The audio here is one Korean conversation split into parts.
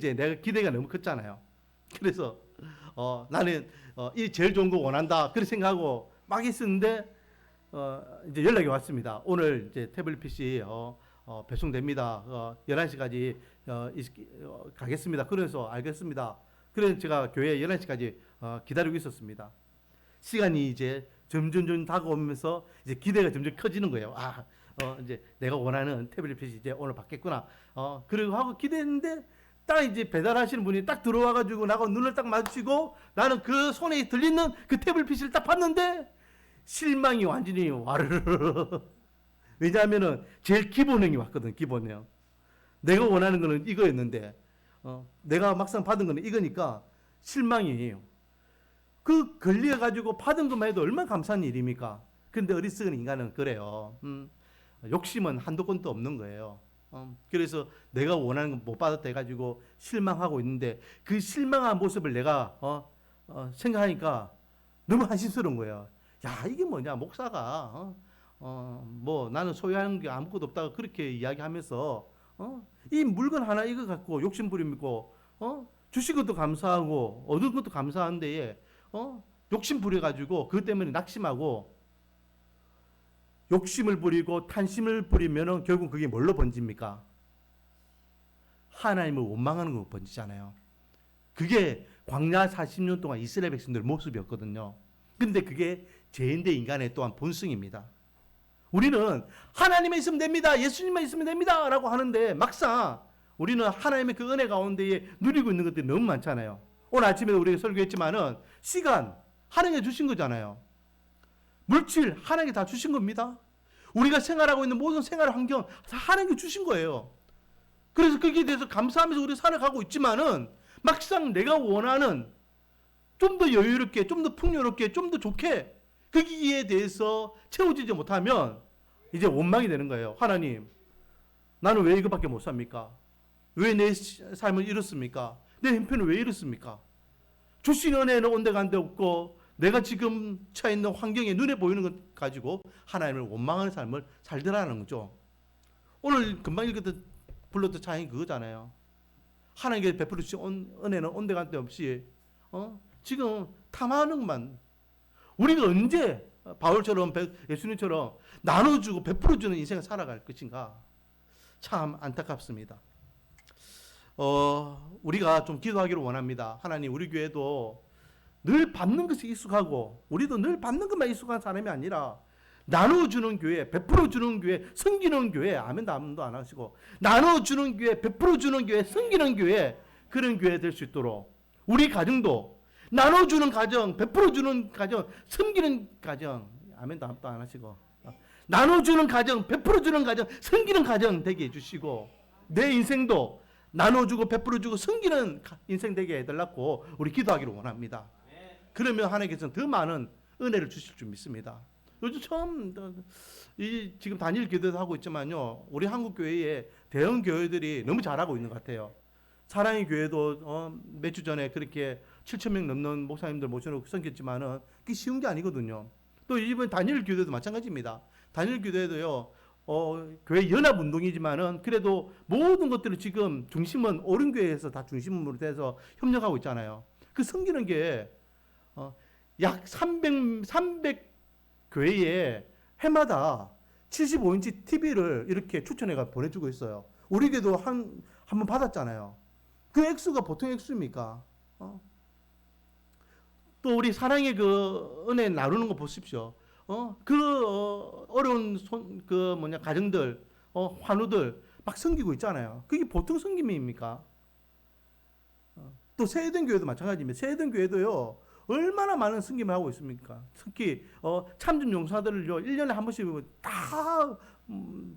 이제 내가 기대가 너무 컸잖아요. 그래서 나는 이 제일 좋은 거 원한다 그렇게 생각하고 막 있었는데 이제 연락이 왔습니다. 오늘 이제 태블릿 PC 배송됩니다. 11시까지 가겠습니다. 그래서 알겠습니다. 그래서 제가 교회 11시까지 기다리고 있었습니다. 시간이 이제 점점 다가오면서 이제 기대가 점점 커지는 거예요. 이제 내가 원하는 태블릿 PC 이제 오늘 받겠구나. 그리고 하고 기대했는데 딱 이제 배달하시는 분이 딱 들어와가지고 나하고 눈을 딱 마주치고 나는 그 손에 들리는 그 태블릿 PC를 딱 봤는데 실망이 완전히 와르르. 왜냐하면은 제일 기본형이 왔거든. 기본형. 내가 원하는 거는 이거였는데 내가 막상 받은 거는 이거니까 실망이에요. 그 걸려가지고 받은 것만 해도 얼마나 감사한 일입니까? 근데 어리석은 인간은 그래요. 욕심은 한도 끝도 없는 거예요. 그래서 내가 원하는 건 못 받았다 해가지고 실망하고 있는데 그 실망한 모습을 내가 생각하니까 너무 한심스러운 거예요. 야, 이게 뭐냐, 목사가 뭐 나는 소유하는 게 아무것도 없다고 그렇게 이야기하면서 이 물건 하나 이거 갖고 욕심 부리고 주신 것도 감사하고 얻은 것도 감사한데 욕심 부려가지고 그것 때문에 낙심하고 욕심을 부리고 탄심을 부리면은 결국 그게 뭘로 번집니까? 하나님을 원망하는 거 번지잖아요. 그게 광야 40년 동안 이스라엘 백성들 모습이었거든요. 근데 그게 죄인된 인간의 또한 본성입니다. 우리는 하나님만 있으면 됩니다. 예수님만 있으면 됩니다. 라고 하는데 막상 우리는 하나님의 그 은혜 가운데에 누리고 있는 것들이 너무 많잖아요. 오늘 아침에도 우리가 설교했지만은 시간 하나님이 주신 거잖아요. 물질 하나님이 다 주신 겁니다. 우리가 생활하고 있는 모든 생활 환경 다 하나님이 주신 거예요. 그래서 거기에 대해서 감사하면서 우리 살아가고 있지만은 막상 내가 원하는 좀 더 여유롭게, 좀 더 풍요롭게, 좀 더 좋게 거기에 대해서 채워지지 못하면 이제 원망이 되는 거예요. 하나님, 나는 왜 이거밖에 못 삽니까? 왜 내 삶을 이렇습니까? 내 형편은 왜 이렇습니까? 주신 은혜는 온데간데 없고 내가 지금 처해 있는 환경에 눈에 보이는 것 가지고 하나님을 원망하는 삶을 살더라는 거죠. 오늘 금방 읽었던 불렀던 찬양이 그거잖아요. 하나님께 베풀어 주신 은혜는 온데간데 없이 지금 탐하는 것만. 우리가 언제 바울처럼 예수님처럼 나눠주고 베풀어주는 인생을 살아갈 것인가? 참 안타깝습니다. 우리가 좀 기도하기를 원합니다. 하나님, 우리 교회도 늘 받는 것이 익숙하고 우리도 늘 받는 것만 익숙한 사람이 아니라 나눠주는 교회, 베풀어주는 교회, 섬기는 교회, 아멘도 안 하시고 나눠주는 교회, 베풀어주는 교회, 섬기는 교회, 그런 교회 될 수 있도록 우리 가정도 나눠주는 가정, 베풀어주는 가정, 섬기는 가정, 아멘도 안 하시고 나눠주는 가정, 베풀어주는 가정, 섬기는 가정 되게 해주시고 내 인생도 나눠주고 베풀어주고 섬기는 인생 되게 해달라고 우리 기도하기를 원합니다. 그러면 하나님께서는 더 많은 은혜를 주실 줄 믿습니다. 요즘 처음 지금 단일 기도도 하고 있지만요, 우리 한국 교회에 대형 교회들이 너무 잘하고 있는 것 같아요. 사랑의 교회도 몇 주 전에 그렇게 7,000명 넘는 목사님들 모셔놓고 섬겼지만은 그게 쉬운 게 아니거든요. 또 이번 단일 교회도 마찬가지입니다. 단일 교회도요, 교회 연합 운동이지만은 그래도 모든 것들을 지금 중심은 옳은 교회에서 다 중심으로 돼서 협력하고 있잖아요. 그 섬기는 게 약 300 교회에 해마다 75인치 TV를 이렇게 추천해가 보내주고 있어요. 우리 교회도 한번 받았잖아요. 그 액수가 보통 액수입니까? 또 우리 사랑의 그 은혜 나누는 거 보십시오. 어려운 가정들, 환우들 막 섬기고 있잖아요. 그게 보통 섬김입니까? 또 세eden 교회도 마찬가지입니다. 세eden 교회도요, 얼마나 많은 섬김을 하고 있습니까? 특히 참전 용사들을요 1년에 한 번씩 다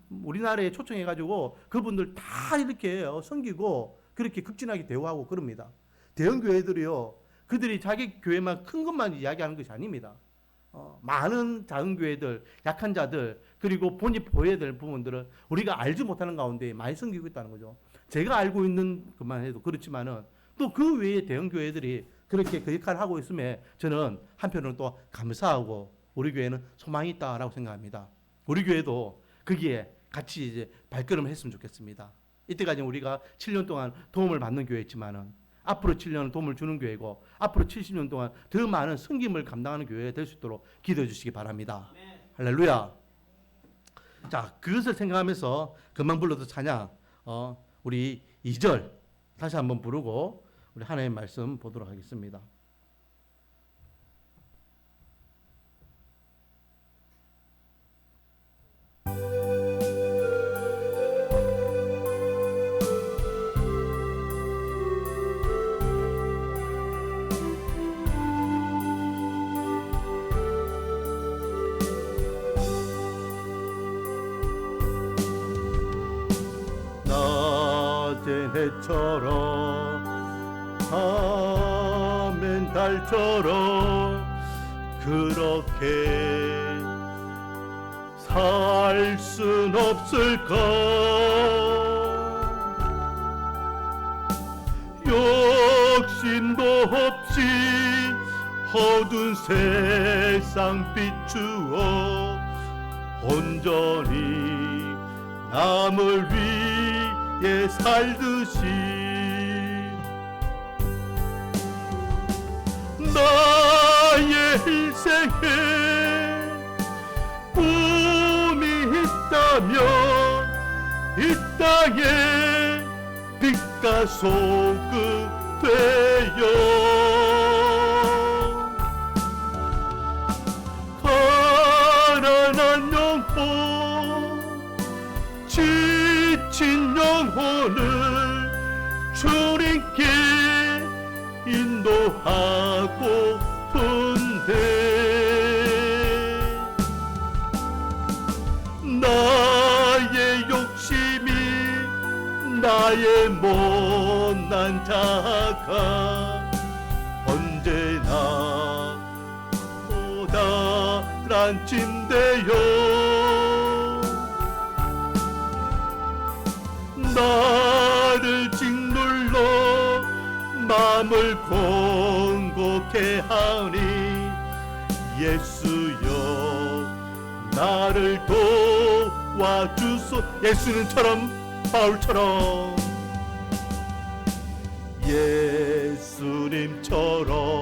우리나라에 초청해가지고 그분들 다 이렇게 섬기고 그렇게 극진하게 대우하고 그럽니다. 대형 교회들이요, 그들이 자기 교회만 큰 것만 이야기하는 것이 아닙니다. 많은 작은 교회들, 약한 자들, 그리고 본이 보여야 될 부분들은 우리가 알지 못하는 가운데 많이 섬기고 있다는 거죠. 제가 알고 있는 것만 해도 그렇지만은 또 그 외에 대형 교회들이 그렇게 그 역할을 하고 있음에 저는 한편으로는 또 감사하고 우리 교회는 소망이 있다라고 생각합니다. 우리 교회도 거기에 같이 이제 발걸음을 했으면 좋겠습니다. 이때까지 우리가 7년 동안 도움을 받는 교회였지만은 앞으로 7년은 도움을 주는 교회고 앞으로 70년 동안 더 많은 섬김을 감당하는 교회가 될 수 있도록 기도해 주시기 바랍니다. 할렐루야. 자, 그것을 생각하면서 금방 불러도 찬양 우리 2절 다시 한번 부르고 우리 하나님의 말씀 보도록 하겠습니다. 낮엔 해처럼 밤엔 달처럼 그렇게 살 순 없을까? 욕심도 없이 어두운 세상 비추어 온전히 남을 위해 살듯이 나의 일생에 꿈이 있다면 이 땅에 빛과 소금 되어 가난한 영혼 지친 영혼을 주님께 인도하고픈데 나의 욕심이 나의 못난 자가 언제나 고단한 짐되어 나를 짓눌러 마음을 공고케 하니 예수여 나를 도와주소. 예수님처럼 바울처럼 예수님처럼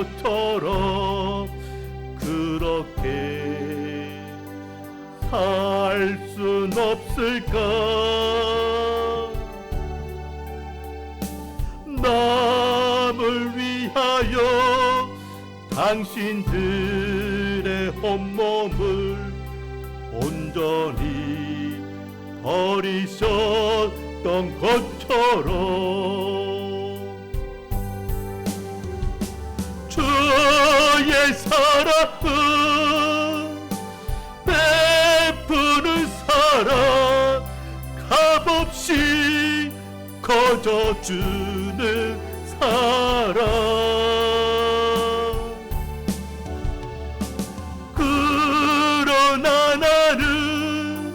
바오로처럼 그렇게 살 순 없을까? 남을 위하여 당신들의 온몸을 온전히 버리셨던 것처럼 주의 사랑은 베푸는 사랑 값없이 거저주는 사랑 그러나 나는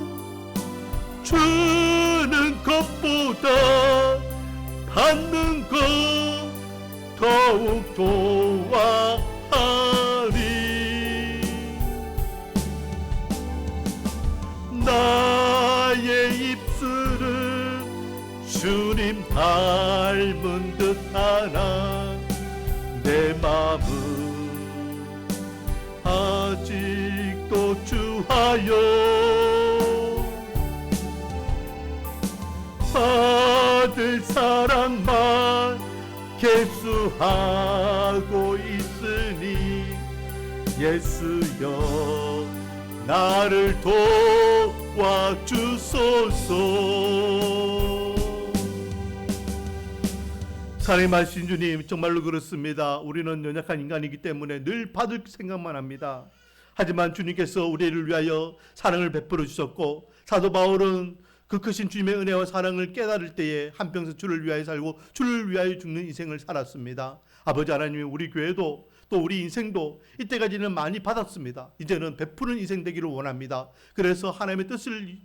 주는 것보다 받는 것 더욱 좋아하리. 나의 입술은 주님 닮은 듯하나 내 마음은 아직도 주하여 받을 사랑만 계수하고 있으니 예수여 나를 도와주소서. 사랑하신 주님, 정말로 그렇습니다. 우리는 연약한 인간이기 때문에 늘 받을 생각만 합니다. 하지만 주님께서 우리를 위하여 사랑을 베풀어 주셨고 사도 바울은 그 크신 주님의 은혜와 사랑을 깨달을 때에 한평생 주를 위하여 살고 주를 위하여 죽는 인생을 살았습니다. 아버지 하나님이 우리 교회도 또 우리 인생도 이때까지는 많이 받았습니다. 이제는 베푸는 인생 되기를 원합니다. 그래서 하나님의 뜻을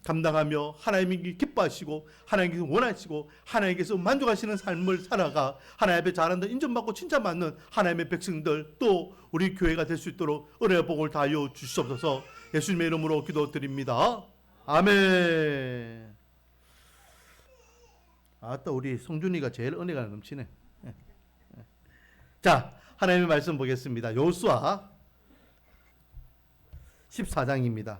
감당하며 하나님이 기뻐하시고 하나님께서 원하시고 하나님께서 만족하시는 삶을 살아가 하나님 앞에 잘한다 인정받고 칭찬받는 하나님의 백성들 또 우리 교회가 될 수 있도록 은혜와 복을 다하여 주시옵소서. 예수님의 이름으로 기도드립니다. 아멘. 아따 우리 성준이가 제일 은혜가 넘치네. 자, 하나님의 말씀 보겠습니다. 여호수아 14장입니다.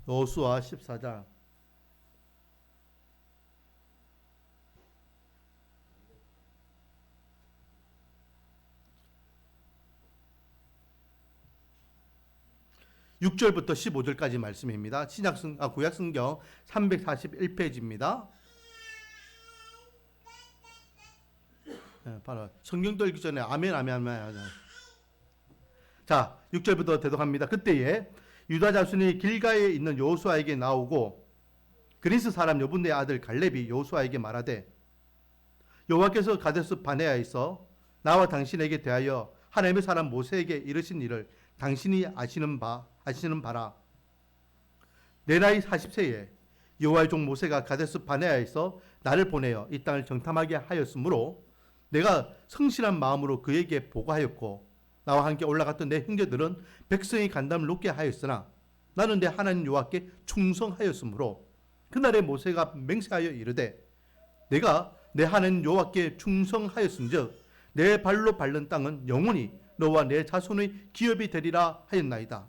여호수아 14장 6절부터 15절까지 말씀입니다. 구약성경 341페이지입니다. 바로 성경도 읽기 전에 아멘 아멘 아멘. 자, 6절부터 대독합니다. 그때에 유다 자손이 길가에 있는 여호수아에게 나오고 그리스 사람 여분의 아들 갈렙이 여호수아에게 말하되 여호와께서 가데스 바네아에서 나와 당신에게 대하여 하나님의 사람 모세에게 이르신 일을 당신이 아시는 바라. 내 나이 40세에 여호와의 종 모세가 가데스 바네아에서 나를 보내어 이 땅을 정탐하게 하였으므로 내가 성실한 마음으로 그에게 보고하였고 나와 함께 올라갔던 내 형제들은 백성의 간담을 높게 하였으나 나는 내 하나님 여호와께 충성하였으므로 그날에 모세가 맹세하여 이르되 내가 내 하나님 여호와께 충성하였음즉 내 발로 밟는 땅은 영원히 너와 내 자손의 기업이 되리라 하였나이다.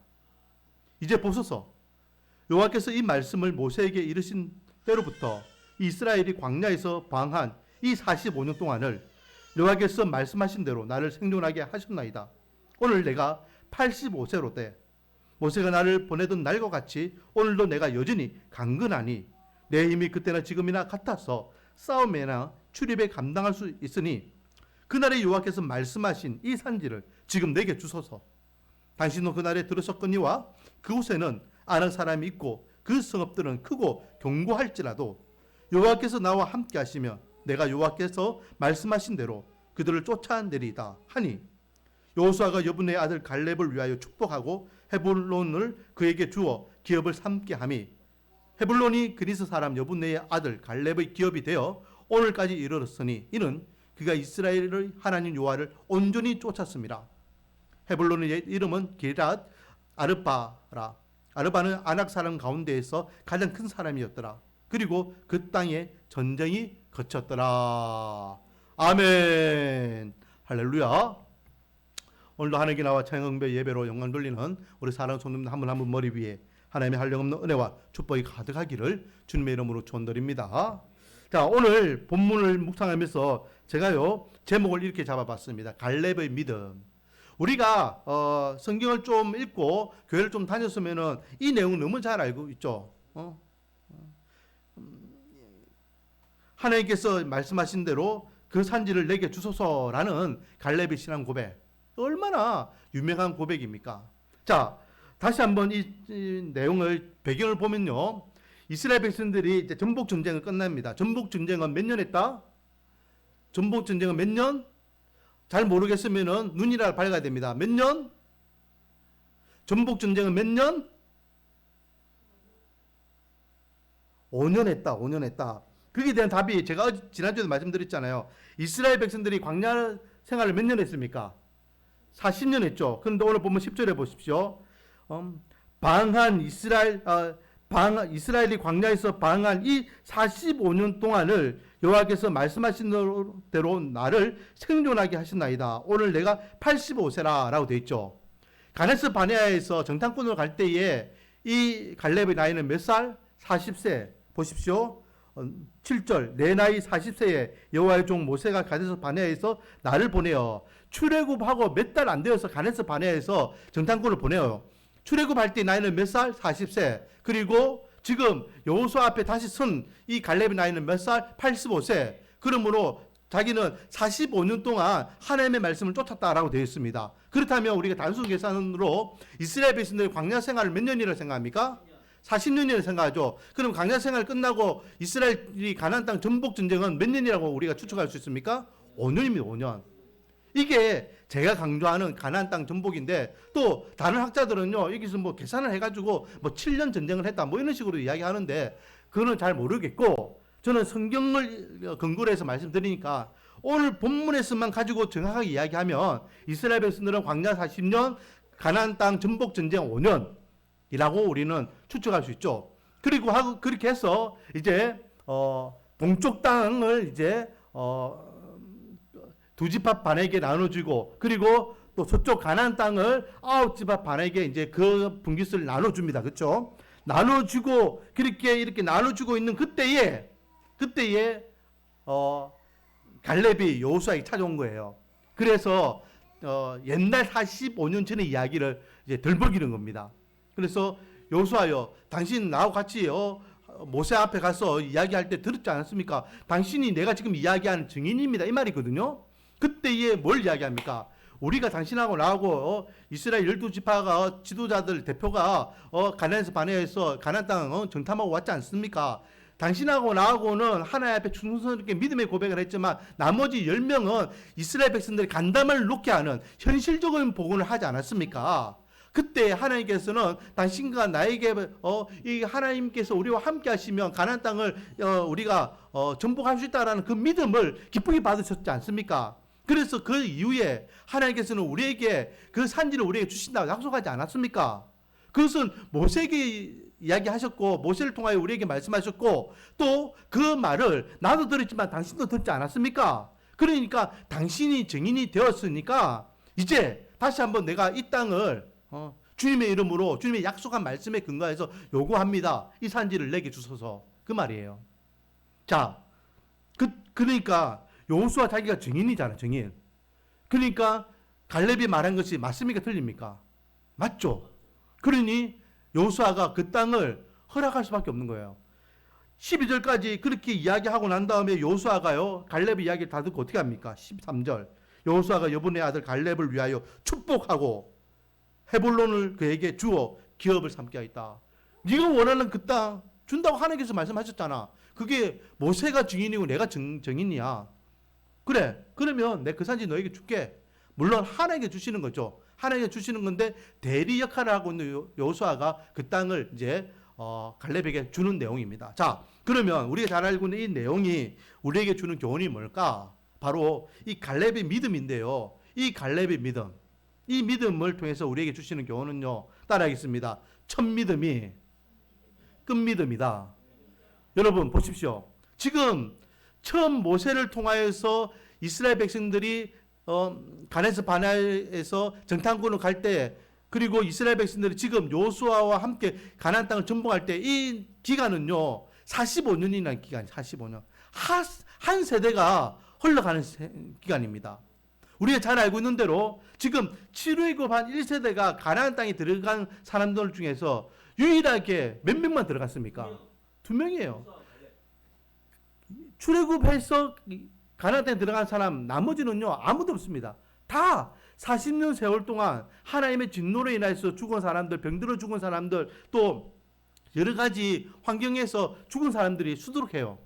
이제 보소서, 여호와께서 이 말씀을 모세에게 이르신 때로부터 이스라엘이 광야에서 방한 이 45년 동안을 여호와께서 말씀하신 대로 나를 생존하게 하셨나이다. 오늘 내가 85세로 돼 모세가 나를 보내던 날과 같이 오늘도 내가 여전히 강건하니 내 힘이 그때나 지금이나 같아서 싸움에나 출입에 감당할 수 있으니 그날에 여호와께서 말씀하신 이 산지를 지금 내게 주소서. 당신도 그날에 들으셨거니와 그곳에는 아는 사람이 있고 그 성읍들은 크고 견고할지라도 여호와께서 나와 함께 하시며 내가 여호와께서 말씀하신 대로 그들을 쫓아내리이다 하니 여호수아가 여분의 아들 갈렙을 위하여 축복하고 헤불론을 그에게 주어 기업을 삼게 하미 헤불론이 그리스 사람 여분의 아들 갈렙의 기업이 되어 오늘까지 이르렀으니 이는 그가 이스라엘의 하나님 여호와를 온전히 쫓았습니다. 헤불론의 이름은 기럇 아르바라. 아르바는 아낙 사람 가운데에서 가장 큰 사람이었더라. 그리고 그 땅에 전쟁이 거쳤더라. 아멘. 할렐루야. 오늘도 하나님께 나와 찬양응배 예배로 영광 돌리는 우리 사랑하는 성도님들 한 분 한 분 머리 위에 하나님의 한량없는 은혜와 축복이 가득하기를 주님의 이름으로 축원드립니다. 자, 오늘 본문을 묵상하면서 제가요 제목을 이렇게 잡아봤습니다. 갈렙의 믿음. 우리가 성경을 좀 읽고 교회를 좀 다녔으면은 이 내용 너무 잘 알고 있죠. 하나님께서 말씀하신 대로 그 산지를 내게 주소서라는 갈렙의 신앙 고백. 얼마나 유명한 고백입니까? 자, 다시 한번 이 내용을 배경을 보면요. 이스라엘 백성들이 이제 전복 전쟁을 끝납니다. 전복 전쟁은 몇 년 했다? 전복 전쟁은 몇 년? 잘 모르겠으면은 눈이라 밝아야 됩니다. 몇 년? 전복 전쟁은 몇 년? 5년 했다. 5년 했다. 거기에 대한 답이 제가 지난주에도 말씀드렸잖아요. 이스라엘 백성들이 광야 생활을 몇 년 했습니까? 40년 했죠. 그런데 오늘 보면 10절에 보십시오. 방한 이스라엘이 광야에서 방한 이 45년 동안을 여호와께서 말씀하신 대로 나를 생존하게 하셨나이다. 오늘 내가 85세라라고 되어 있죠. 가데스 바네아에서 정탐꾼으로 갈 때에 이 갈렙의 나이는 몇 살? 40세. 보십시오. 7절 내 나이 40세에 여호와의 종 모세가 가데스 바네아에서 나를 보내어 출애굽하고 몇 달 안 되어서 가데스 바네아에서 정탐꾼을 보내요. 출애굽할 때 나이는 몇 살? 40세. 그리고 지금 여호수아 앞에 다시 선 이 갈렙의 나이는 몇 살? 85세. 그러므로 자기는 45년 동안 하나님의 말씀을 쫓았다라고 되어 있습니다. 그렇다면 우리가 단순 계산으로 이스라엘 백성들의 광야 생활을 몇 년이라고 생각합니까? 40년이라고 생각하죠. 그럼 광야 생활 끝나고 이스라엘이 가나안 땅 전복 전쟁은 몇 년이라고 우리가 추측할 수 있습니까? 5년입니다. 5년. 이게 제가 강조하는 가나안 땅 전복인데 또 다른 학자들은요 여기서 뭐 계산을 해가지고 뭐 7년 전쟁을 했다 뭐 이런 식으로 이야기하는데 그거는 잘 모르겠고 저는 성경을 근거로 해서 말씀드리니까 오늘 본문에서만 가지고 정확하게 이야기하면 이스라엘 백성들은 광야 40년 가나안 땅 전복 전쟁 5년이라고 우리는 추측할 수 있죠. 그리고 그렇게 해서 이제 동쪽 땅을 이제 두 집합 반에게 나눠주고, 그리고 또 서쪽 가나안 땅을 9집합 반에게 이제 그 분깃을 나눠줍니다. 그렇죠? 나눠주고 이렇게 나눠주고 있는 그때에 갈렙이 여호수아에게 찾아온 거예요. 그래서 옛날 45년 전의 이야기를 이제 덜먹이는 겁니다. 그래서 여호수아여, 당신 나하고 같이 모세 앞에 가서 이야기할 때 들었지 않았습니까? 당신이 내가 지금 이야기하는 증인입니다, 이 말이거든요. 그때에 뭘 이야기합니까? 우리가 당신하고 나하고 이스라엘 12지파가 지도자들 대표가 가나안에서 반해해서 가나안 땅 정탐하고 왔지 않습니까? 당신하고 나하고는 하나님 앞에 충성스럽게 믿음의 고백을 했지만 나머지 10명은 이스라엘 백성들이 간담을 놓게 하는 현실적인 복음을 하지 않았습니까? 그때 하나님께서는 당신과 나에게 이 하나님께서 우리와 함께 하시면 가나안 땅을 우리가 정복할 수 있다라는 그 믿음을 기쁘게 받으셨지 않습니까? 그래서 그 이후에 하나님께서는 우리에게 그 산지를 우리에게 주신다고 약속하지 않았습니까? 그것은 모세에게 이야기하셨고 모세를 통하여 우리에게 말씀하셨고, 또 그 말을 나도 들었지만 당신도 듣지 않았습니까? 그러니까 당신이 증인이 되었으니까 이제 다시 한번 내가 이 땅을 주님의 이름으로 주님의 약속한 말씀에 근거해서 요구합니다. 이 산지를 내게 주소서, 그 말이에요. 자, 그러니까 여호수아 자기가 증인이잖아, 증인. 그러니까 갈렙이 말한 것이 맞습니까, 틀립니까? 맞죠. 그러니 여호수아가 그 땅을 허락할 수밖에 없는 거예요. 12절까지 그렇게 이야기하고 난 다음에 여호수아가요, 갈렙의 이야기를 다 듣고 어떻게 합니까? 13절. 여호수아가 여분의 아들 갈렙을 위하여 축복하고 헤볼론을 그에게 주어 기업을 삼게 하였다. 네가 원하는 그 땅 준다고 하나님께서 말씀하셨잖아. 그게 모세가 증인이고 내가 증인이야. 그래, 그러면 내 그 산지 너에게 줄게. 물론 하나님께 주시는 거죠. 하나님께 주시는 건데 대리 역할을 하고 있는 여호수아가 그 땅을 이제 갈렙에게 주는 내용입니다. 자, 그러면 우리가 잘 알고 있는 이 내용이 우리에게 주는 교훈이 뭘까? 바로 이 갈렙의 믿음인데요. 이 갈렙의 믿음, 이 믿음을 통해서 우리에게 주시는 교훈은요, 따라하겠습니다. 첫 믿음이 끝 믿음이다. 여러분 보십시오. 지금 처음 모세를 통하여서 이스라엘 백성들이 가나안에서 반야에서 정탐꾼을 갈 때, 그리고 이스라엘 백성들이 지금 여호수아와 함께 가나안 땅을 정복할 때 이 기간은요 45년이라는 기간, 45년 한 세대가 흘러가는 기간입니다. 우리가 잘 알고 있는 대로 지금 출애굽 한 1세대가 가나안 땅에 들어간 사람들 중에서 유일하게 몇 명만 들어갔습니까? 2명이에요. 출애굽해서 가나안 땅에 들어간 사람 나머지는요 아무도 없습니다. 다 40년 세월 동안 하나님의 진노로 인해서 죽은 사람들, 병들어 죽은 사람들, 또 여러 가지 환경에서 죽은 사람들이 수두룩해요.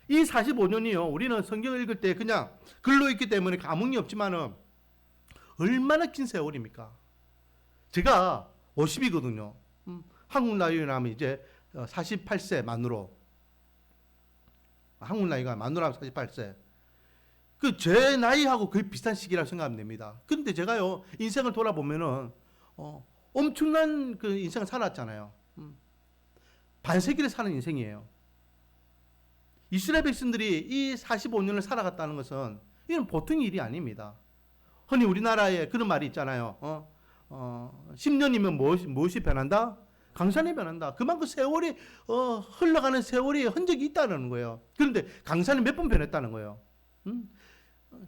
이 45년이요, 우리는 성경을 읽을 때 그냥 글로 있기 때문에 감흥이 없지만은 얼마나 긴 세월입니까? 제가 50이거든요. 한국 나이로 하면 이제 48세 만으로, 한국 나이가 만으로 하면 48세. 그 제 나이하고 거의 비슷한 시기라고 생각하면 됩니다. 근데 제가요 인생을 돌아보면은 엄청난 그 인생을 살았잖아요. 반세기를 사는 인생이에요. 이스라엘 백성들이 이 45년을 살아갔다는 것은 이건 보통 일이 아닙니다. 흔히 우리나라에 그런 말이 있잖아요. 10년이면 무엇이 변한다? 강산이 변한다. 그만큼 세월이 흘러가는 세월이 흔적이 있다는 거예요. 그런데 강산이 몇 번 변했다는 거예요.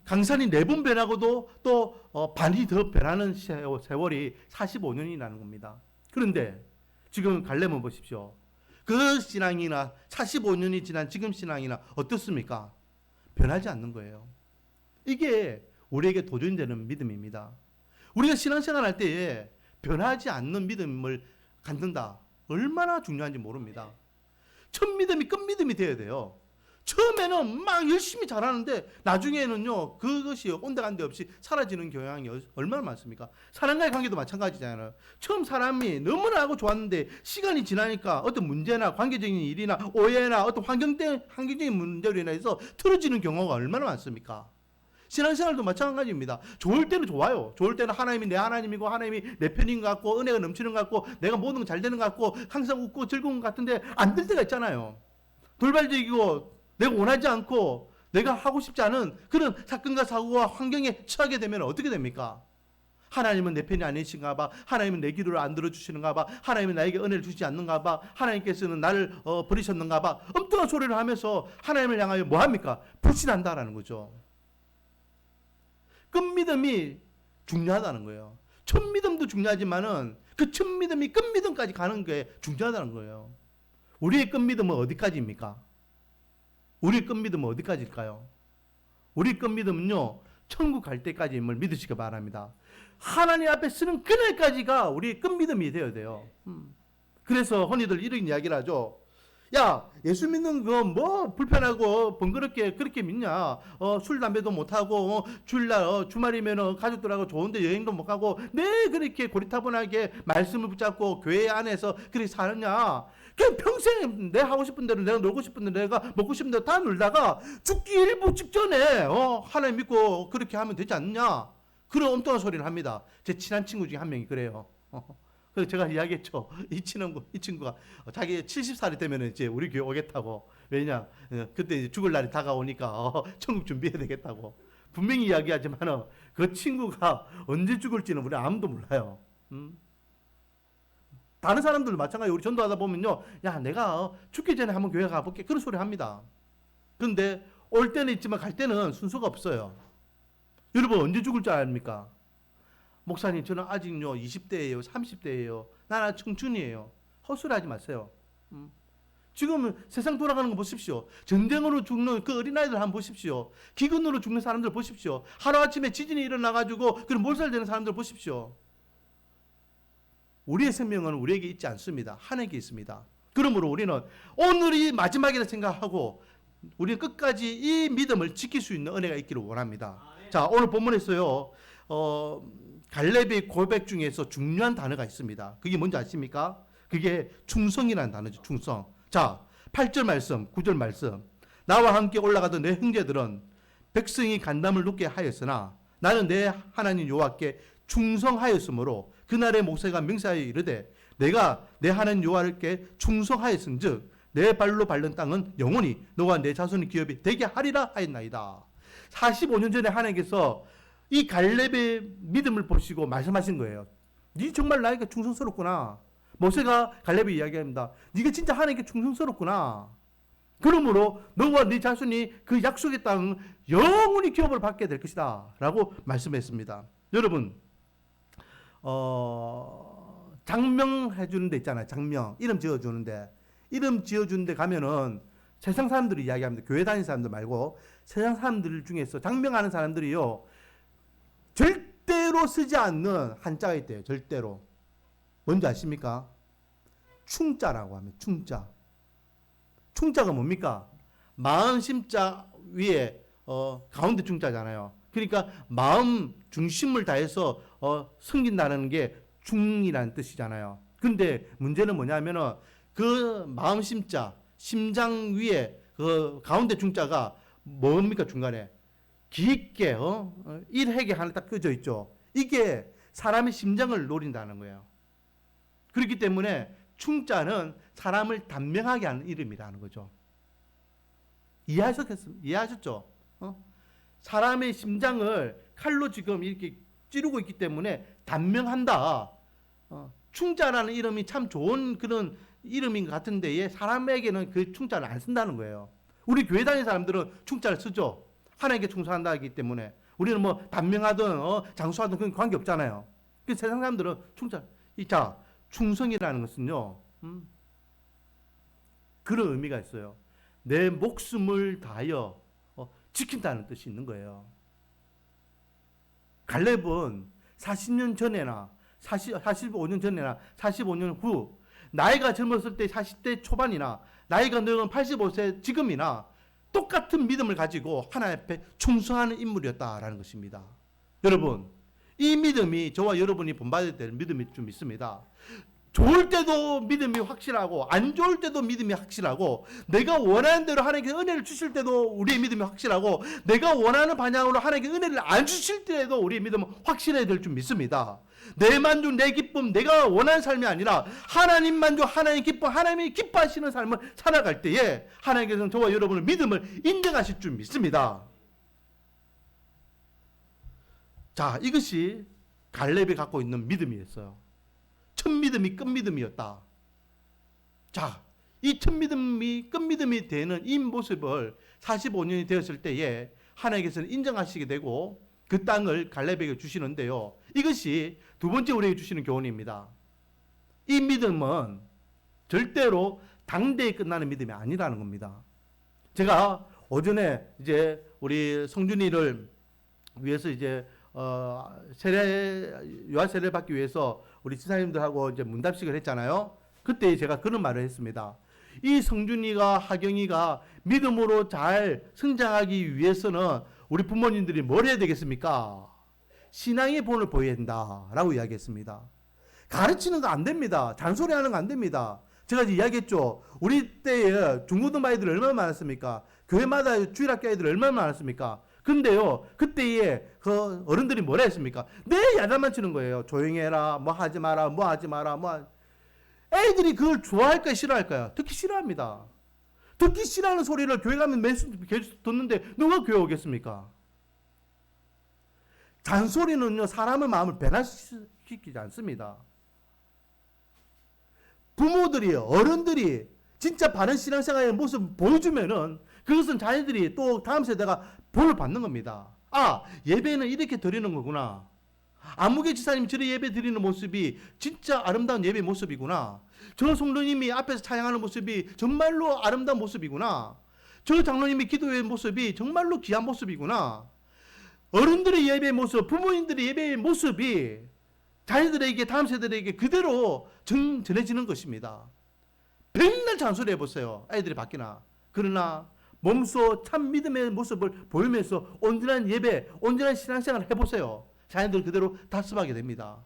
강산이 4번 변하고도 또 반이 더 변하는 세월이 45년이라는 겁니다. 그런데 지금 갈렙은 보십시오. 그 신앙이나 45년이 지난 지금 신앙이나 어떻습니까? 변하지 않는 거예요. 이게 우리에게 도전되는 믿음입니다. 우리가 신앙생활 할 때에 변하지 않는 믿음을 갖는다. 얼마나 중요한지 모릅니다. 첫 믿음이 끝 믿음이 되어야 돼요. 처음에는 막 열심히 잘하는데 나중에는요 그것이 온데간데 없이 사라지는 경향이 얼마나 많습니까? 사람과의 관계도 마찬가지잖아요. 처음 사람이 너무나 하고 좋았는데 시간이 지나니까 어떤 문제나 관계적인 일이나 오해나 어떤 환경적인 문제로 인해서 틀어지는 경우가 얼마나 많습니까? 신앙생활도 마찬가지입니다. 좋을 때는 좋아요. 좋을 때는 하나님이 내 하나님이고 하나님이 내 편인 것 같고 은혜가 넘치는 것 같고 내가 모든 건 잘 되는 것 같고 항상 웃고 즐거운 것 같은데 안 될 때가 있잖아요. 돌발적이고 내가 원하지 않고 내가 하고 싶지 않은 그런 사건과 사고와 환경에 처하게 되면 어떻게 됩니까? 하나님은 내 편이 아니신가 봐. 하나님은 내 기도를 안 들어주시는가 봐. 하나님은 나에게 은혜를 주지 않는가 봐. 하나님께서는 나를 버리셨는가 봐. 엉뚱한 소리를 하면서 하나님을 향하여 뭐 합니까? 불신한다라는 거죠. 끝믿음이 중요하다는 거예요. 첫믿음도 중요하지만은 그 첫믿음이 끝믿음까지 가는 게 중요하다는 거예요. 우리의 끝믿음은 어디까지입니까? 우리의 끝믿음은 어디까지일까요? 우리의 끝믿음은요, 천국 갈 때까지임을 믿으시기 바랍니다. 하나님 앞에 쓰는 그날까지가 우리의 끝믿음이 되어야 돼요. 그래서 흔히들 이런 이야기를 하죠. 야, 예수 믿는 거 뭐 불편하고 번거롭게 그렇게 믿냐? 술 담배도 못 하고 주일날 주말이면 가족들하고 좋은데 여행도 못 가고 내 그렇게 고리타분하게 말씀을 붙잡고 교회 안에서 그렇게 사느냐? 그냥 평생 내 하고 싶은 대로 내가 놀고 싶은 대로 내가 먹고 싶은 대로 다 놀다가 죽기 일부 직전에 하나님 믿고 그렇게 하면 되지 않느냐? 그런 엉뚱한 소리를 합니다. 제 친한 친구 중에 한 명이 그래요. 그래서 제가 이야기했죠. 이 친구가 자기 70살이 되면 이제 우리 교회 오겠다고. 왜냐? 그때 이제 죽을 날이 다가오니까 천국 준비해야 되겠다고. 분명히 이야기하지만 그 친구가 언제 죽을지는 우리 아무도 몰라요. 다른 사람들도 마찬가지. 우리 전도하다 보면요. 야, 내가 죽기 전에 한번 교회 가볼게. 그런 소리 합니다. 그런데 올 때는 있지만 갈 때는 순서가 없어요. 여러분 언제 죽을 줄 압니까? 목사님 저는 아직요 20대예요 30대예요 나는 청춘이에요. 헛소리 하지 마세요. 지금 세상 돌아가는 거 보십시오. 전쟁으로 죽는 그 어린아이들 한번 보십시오. 기근으로 죽는 사람들 보십시오. 하루아침에 지진이 일어나가지고 그런 몰살되는 사람들 보십시오. 우리의 생명은 우리에게 있지 않습니다. 하나님께 있습니다. 그러므로 우리는 오늘이 마지막이라 생각하고 우리는 끝까지 이 믿음을 지킬 수 있는 은혜가 있기를 원합니다. 자, 오늘 본문에서요 갈렙의 고백 중에서 중요한 단어가 있습니다. 그게 뭔지 아십니까? 그게 충성이라는 단어죠. 충성. 자, 8절 말씀, 9절 말씀. 나와 함께 올라가던 내 형제들은 백성이 간담을 놓게 하였으나 나는 내 하나님 여호와께 충성하였으므로 그날의 모세가 명세하여 이르되 내가 내 하나님 여호와께 충성하였은즉 내 발로 밟는 땅은 영원히 너와 내 자손의 기업이 되게 하리라 하였나이다. 45년 전에 하나님께서 이 갈렙의 믿음을 보시고 말씀하신 거예요. 네 정말 나에게 충성스럽구나. 모세가 갈렙에 이야기합니다. 네가 진짜 하나님께 충성스럽구나. 그러므로 너와 네 자손이 그 약속의 땅 영원히 기업을 받게 될 것이다 라고 말씀했습니다. 여러분 장명해 주는 데 있잖아요. 장명 이름 지어주는데 이름 지어주는 데 가면은 세상 사람들이 이야기합니다. 교회 다니는 사람들 말고 세상 사람들 중에서 장명하는 사람들이요 절대로 쓰지 않는 한자가 있대요. 절대로. 뭔지 아십니까? 충자라고 하면 충자. 충자가 뭡니까? 마음 심자 위에 가운데 충자잖아요. 그러니까 마음 중심을 다해서 섬긴다는 게 충이라는 뜻이잖아요. 근데 문제는 뭐냐면은 그 마음 심자, 심장 위에 그 가운데 중자가 뭡니까? 중간에 깊게 일획이 하나 딱 끄져 있죠. 이게 사람의 심장을 노린다는 거예요. 그렇기 때문에 충자는 사람을 단명하게 하는 이름이라는 거죠. 이해하셨죠? 사람의 심장을 칼로 지금 이렇게 찌르고 있기 때문에 단명한다. 충자라는 이름이 참 좋은 그런 이름인 것 같은데 사람에게는 그 충자를 안 쓴다는 거예요. 우리 교회 다니는 사람들은 충자를 쓰죠. 하나님께 충성한다 하기 때문에 우리는 뭐 단명하든 장수하든 그런 관계 없잖아요. 그 세상 사람들은 충자. 자, 충성이라는 것은요 그런 의미가 있어요. 내 목숨을 다하여 지킨다는 뜻이 있는 거예요. 갈렙은 40년 전에나 45년 전에나 45년 후 나이가 젊었을 때 40대 초반이나 나이가 늙은 85세 지금이나 똑같은 믿음을 가지고 하나님 앞에 충성하는 인물이었다라는 것입니다. 여러분 이 믿음이 저와 여러분이 본받아야 될 믿음이 좀 있습니다. 좋을 때도 믿음이 확실하고 안 좋을 때도 믿음이 확실하고 내가 원하는 대로 하나님께서 은혜를 주실 때도 우리의 믿음이 확실하고 내가 원하는 방향으로 하나님께서 은혜를 안 주실 때에도 우리의 믿음은 확실해야 될 줄 믿습니다. 내 만족, 내 기쁨, 내가 원하는 삶이 아니라 하나님 만족, 하나님 기쁨, 하나님이 기뻐하시는 삶을 살아갈 때에 하나님께서는 저와 여러분의 믿음을 인정하실 줄 믿습니다. 자, 이것이 갈렙이 갖고 있는 믿음이었어요. 첫 믿음이 끝 믿음이었다. 자, 이 첫 믿음이 끝 믿음이 되는 이 모습을 45년이 되었을 때에 하나님께서는 인정하시게 되고 그 땅을 갈렙에게 주시는데요. 이것이 두 번째 우리에게 주시는 교훈입니다. 이 믿음은 절대로 당대에 끝나는 믿음이 아니라는 겁니다. 제가 오전에 이제 우리 성준이를 위해서 이제 유아 세례 받기 위해서 우리 지사님들하고 이제 문답식을 했잖아요. 그때 제가 그런 말을 했습니다. 이 성준이가 하경이가 믿음으로 잘 성장하기 위해서는 우리 부모님들이 뭘 해야 되겠습니까? 신앙의 본을 보여야 된다라고 이야기했습니다. 가르치는 거 안 됩니다. 잔소리하는 거 안 됩니다. 제가 이제 이야기했죠. 우리 때에 중고등 아이들 얼마나 많았습니까? 교회마다 주일학교 아이들 얼마나 많았습니까? 근데요, 그때에 그 어른들이 뭐라 했습니까? 내 야단만 치는 거예요. 조용히 해라, 뭐 하지 마라, 뭐 하지 마라, 애들이 그걸 좋아할까요, 싫어할까요? 듣기 싫어합니다. 듣기 싫어하는 소리를 교회 가면 계속 듣는데 누가 교회 오겠습니까? 잔소리는요, 사람의 마음을 변화시키지 않습니다. 부모들이, 어른들이 진짜 바른 신앙생활의 모습을 보여주면은 그것은 자녀들이 또 다음 세대가 본을 받는 겁니다. 아, 예배는 이렇게 드리는 거구나. 안무개 지사님이 저런 예배 드리는 모습이 진짜 아름다운 예배 모습이구나. 저 성도님이 앞에서 찬양하는 모습이 정말로 아름다운 모습이구나. 저 장로님이 기도의 모습이 정말로 귀한 모습이구나. 어른들의 예배의 모습, 부모님들의 예배의 모습이 자녀들에게, 다음 세대들에게 그대로 전해지는 것입니다. 맨날 잔소리 해보세요. 아이들이 바뀌나. 그러나 몸소 참 믿음의 모습을 보이면서 온전한 예배, 온전한 신앙생활을 해보세요. 자녀들 그대로 답습하게 됩니다.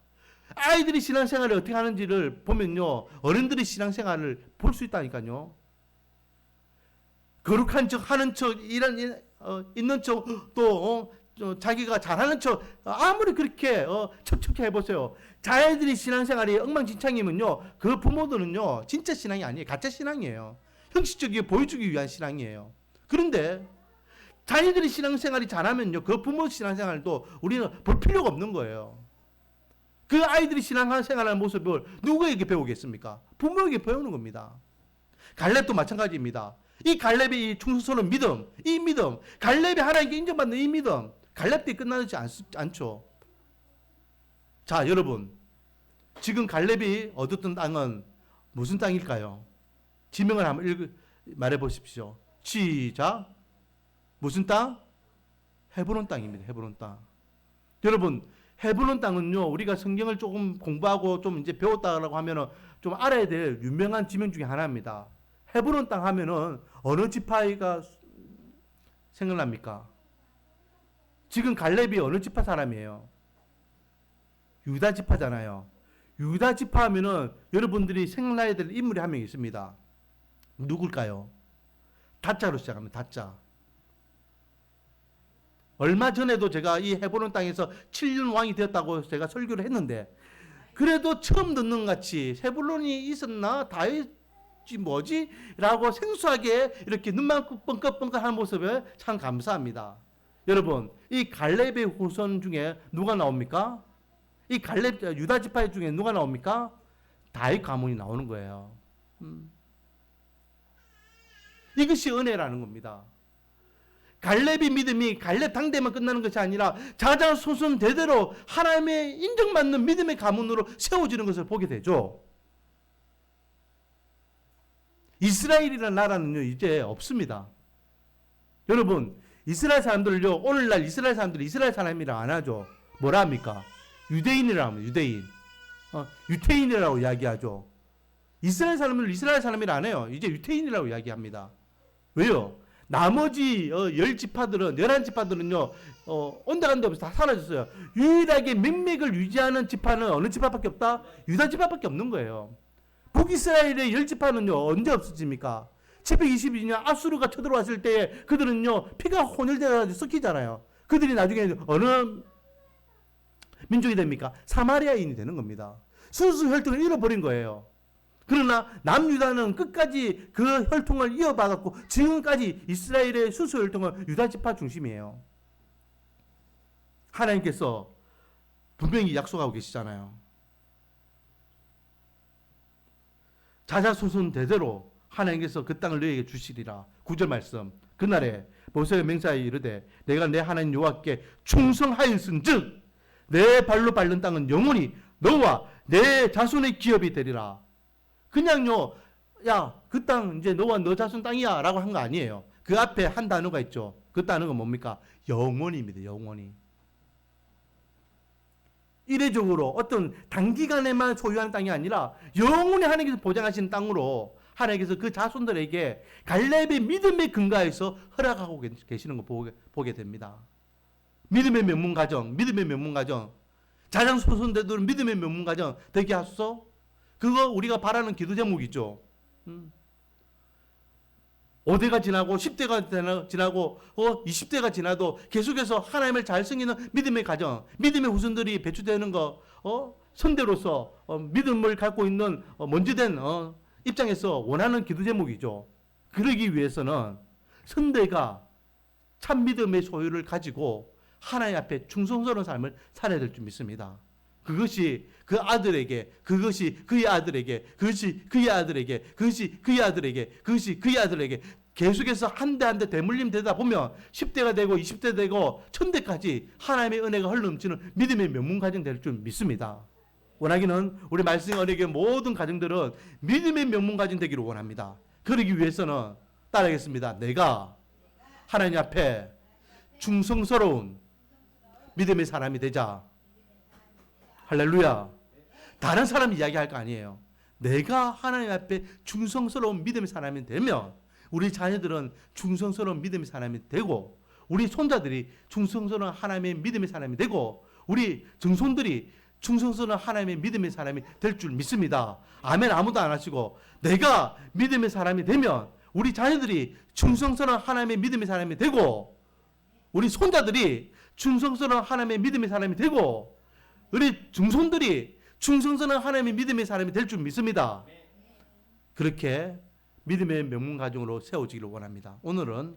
아이들이 신앙생활을 어떻게 하는지를 보면요, 어른들이 신앙생활을 볼 수 있다니까요. 거룩한 척, 하는 척, 있는 척, 또 자기가 잘하는 척, 아무리 그렇게 척척해 해보세요. 자녀들이 신앙생활이 엉망진창이면요, 그 부모들은요 진짜 신앙이 아니에요. 가짜 신앙이에요. 형식적이게 보여주기 위한 신앙이에요. 그런데 자녀들이 신앙생활이 잘하면요, 그 부모 신앙생활도 우리는 볼 필요가 없는 거예요. 그 아이들이 신앙생활하는 모습을 누구에게 배우겠습니까? 부모에게 배우는 겁니다. 갈렙도 마찬가지입니다. 이 갈렙의 이 충성스러운 믿음, 이 믿음, 갈렙이 하나님께 인정받는 이 믿음, 갈렙 때 끝나지 않죠. 자, 여러분, 지금 갈렙이 얻었던 땅은 무슨 땅일까요? 지명을 한번 말해 보십시오. 시작. 무슨 땅? 헤브론 땅입니다. 헤브론 땅. 여러분, 헤브론 땅은요, 우리가 성경을 조금 공부하고 좀 이제 배웠다라고 하면은 좀 알아야 될 유명한 지명 중에 하나입니다. 헤브론 땅 하면은 어느 지파가 생각납니까? 지금 갈렙이 어느 지파 사람이에요? 유다 지파잖아요. 유다 지파 하면은 여러분들이 생각나야 될 인물이 한 명 있습니다. 누굴까요? 다짜로 시작합니다. 다짜. 얼마 전에도 제가 이 헤브론 땅에서 7년 왕이 되었다고 제가 설교를 했는데, 그래도 처음 듣는 같이 헤브론이 있었나? 다윗이 뭐지? 라고 생소하게 이렇게 눈만 뻥긋뻥긋한 모습에 참 감사합니다. 여러분, 이 갈렙의 후손 중에 누가 나옵니까? 이 갈렙 유다 지파 중에 누가 나옵니까? 다윗 가문이 나오는 거예요. 이것이 은혜라는 겁니다. 갈렙의 믿음이 갈렙 당대만 끝나는 것이 아니라 자자손손 대대로 하나님의 인정받는 믿음의 가문으로 세워지는 것을 보게 되죠. 이스라엘이라는 나라는요, 이제 없습니다. 여러분, 이스라엘 사람들을요, 오늘날 이스라엘 사람들이 이스라엘 사람이라 안 하죠. 뭐라 합니까? 유대인이라고 합니다. 유대인. 유태인이라고 이야기하죠. 이스라엘 사람을 이스라엘 사람이라 안 해요. 이제 유태인이라고 이야기합니다. 왜요? 나머지 10지파들은 11지파들은요 온데간데 없이 다 사라졌어요. 유일하게 명맥을 유지하는 지파는 어느 지파밖에 없다? 유다 지파밖에 없는 거예요. 북이스라엘의 열지파는요 언제 없어집니까? 722년 아수르가 쳐들어왔을 때에 그들은요 피가 혼혈되어가지고 섞이잖아요. 그들이 나중에 어느 민족이 됩니까? 사마리아인이 되는 겁니다. 순수 혈통을 잃어버린 거예요. 그러나 남유다는 끝까지 그 혈통을 이어받았고 지금까지 이스라엘의 순수 혈통은 유다 지파 중심이에요. 하나님께서 분명히 약속하고 계시잖아요. 자자손손 대대로 하나님께서 그 땅을 너희에게 주시리라. 9절 말씀. 그날에 모세가 맹세하여 이르되 내가 내 하나님 여호와께 충성하였은즉 내 발로 밟는 땅은 영원히 너와 내 자손의 기업이 되리라. 그냥요 야 그 땅 이제 너와 너 자손 땅이야 라고 한 거 아니에요. 그 앞에 한 단어가 있죠. 그 단어가 뭡니까? 영원입니다. 영원히. 이례적으로 어떤 단기간에만 소유하는 땅이 아니라 영원히 하나님께서 보장하시는 땅으로 하나님께서 그 자손들에게 갈렙의 믿음에 근거해서 허락하고 계시는 거 보게 됩니다. 믿음의 명문 가정, 믿음의 명문 가정, 자장손손대도 믿음의 명문 가정 되게 하소서. 그거 우리가 바라는 기도 제목이죠. 5대가 지나고 10대가 지나고 20대가 지나도 계속해서 하나님을 잘 섬기는 믿음의 가정, 믿음의 후손들이 배출되는 거 선대로서 믿음을 갖고 있는 먼지된 입장에서 원하는 기도 제목이죠. 그러기 위해서는 선대가 참 믿음의 소유를 가지고 하나님 앞에 충성스러운 삶을 살아야 될 줄 믿습니다. 그것이 그 아들에게, 그것이 그의 아들에게, 그것이 그의 아들에게, 그것이 그의 아들에게, 그것이 그의 아들에게 계속해서 한 대 한 대 대물림 되다 보면 10대가 되고 20대 되고 1000대까지 하나님의 은혜가 흘러넘치는 믿음의 명문 가정 될 줄 믿습니다. 원하기는 우리 말씀 언약의 모든 가정들은 믿음의 명문 가정 되기를 원합니다. 그러기 위해서는 따라하겠습니다. 내가 하나님 앞에 충성스러운 믿음의 사람이 되자. 할렐루야. 다른 사람이 이야기할 거 아니에요. 내가 하나님 앞에 충성스러운 믿음의 사람이 되면 우리 자녀들은 충성스러운 믿음의 사람이 되고 우리 손자들이 충성스러운 하나님의 믿음의 사람이 되고 우리 증손들이 충성스러운 하나님의 믿음의 사람이 될 줄 믿습니다. 아멘 아무도 안 하시고 내가 믿음의 사람이 되면 우리 자녀들이 충성스러운 하나님의 믿음의 사람이 되고 우리 손자들이 충성스러운 하나님의 믿음의 사람이 되고 우리 증손들이 충성스러운 하나님의 믿음의 사람이 될 줄 믿습니다. 그렇게 믿음의 명문 가정으로 세워지기를 원합니다. 오늘은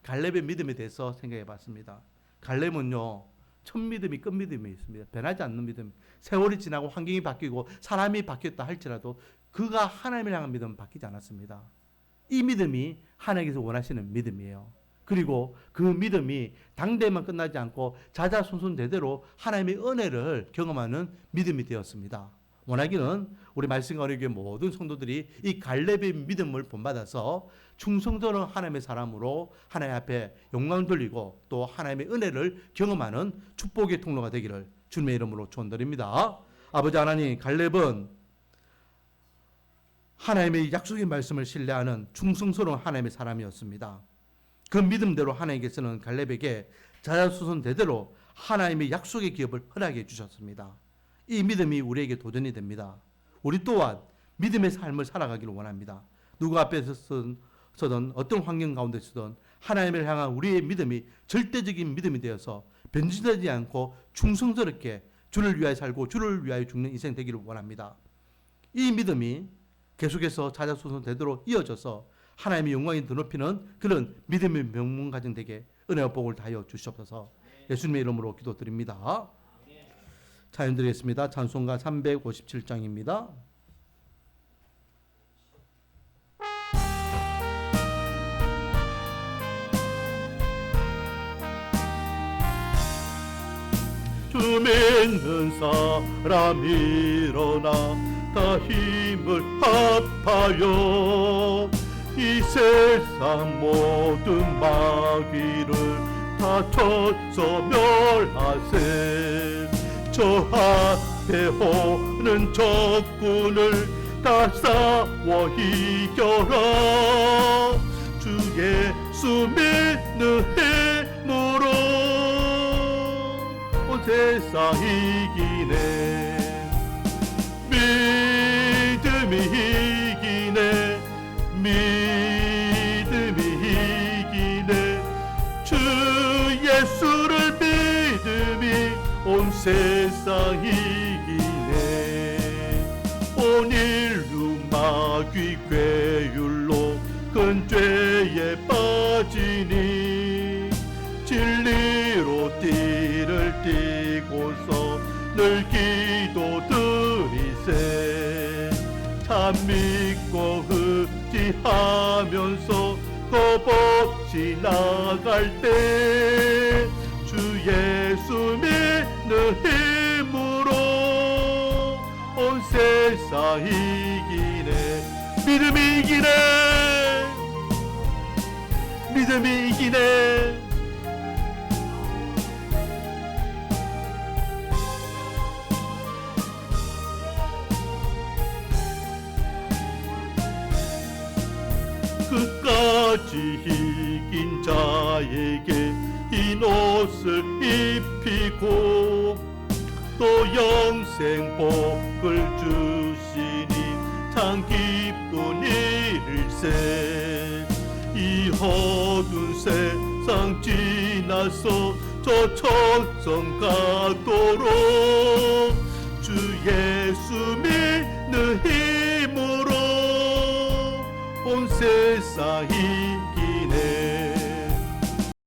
갈렙의 믿음에 대해서 생각해 봤습니다. 갈렙은요 첫 믿음이 끝 믿음이 있습니다. 변하지 않는 믿음. 세월이 지나고 환경이 바뀌고 사람이 바뀌었다 할지라도 그가 하나님을 향한 믿음은 바뀌지 않았습니다. 이 믿음이 하나님께서 원하시는 믿음이에요. 그리고 그 믿음이 당대만 끝나지 않고 자자손손 대대로 하나님의 은혜를 경험하는 믿음이 되었습니다. 원하기는 우리 말씀과 언약의 모든 성도들이 이 갈렙의 믿음을 본받아서 충성스러운 하나님의 사람으로 하나님 앞에 영광 돌리고 또 하나님의 은혜를 경험하는 축복의 통로가 되기를 주님의 이름으로 축원드립니다. 아버지 하나님, 갈렙은 하나님의 약속의 말씀을 신뢰하는 충성스러운 하나님의 사람이었습니다. 그 믿음대로 하나님께서는 갈렙에게 자자손손 대대로 하나님의 약속의 기업을 허락해 주셨습니다. 이 믿음이 우리에게 도전이 됩니다. 우리 또한 믿음의 삶을 살아가기를 원합니다. 누구 앞에서 서든 어떤 환경 가운데 서든 하나님을 향한 우리의 믿음이 절대적인 믿음이 되어서 변질되지 않고 충성스럽게 주를 위하여 살고 주를 위하여 죽는 인생 되기를 원합니다. 이 믿음이 계속해서 자자손손 대대로 이어져서 하나님의 영광이 드높이는 그런 믿음의 명문 가정 되게 은혜와 복을 다하여 주시옵소서. 예수님의 이름으로 기도드립니다. 찬양 드리겠습니다. 찬송가 357장입니다. 주 믿는 사람 일어나 다 힘을 합하여 이 세상 모든 마귀를 다 쳐서 멸하세. 저 앞에 오는 적군을 다 싸워 이겨라. 주 예수 믿는 힘으로 온 세상 이기네. 믿음이 믿음이 이기네 믿음이 이기네 주 예수를 믿음이 온 세상 이기네 온 인류 마귀 괴율로 큰 죄에 빠지니 진리로 띠를 띠고서 늘 기도드리세 참 믿고 의지하면서 겁없이 나갈 때 주 예수 믿는 힘으로 온 세상 이기네 믿음이 이기네 믿음이 이기네 끝까지 이긴 자에게 흰 옷을 입히고 또 영생 복을 주시니 참 기쁜 일일세 이 어두운 세상 지나서 저 천성 가도록 주 예수 믿는 힘으로 온 세상 이기네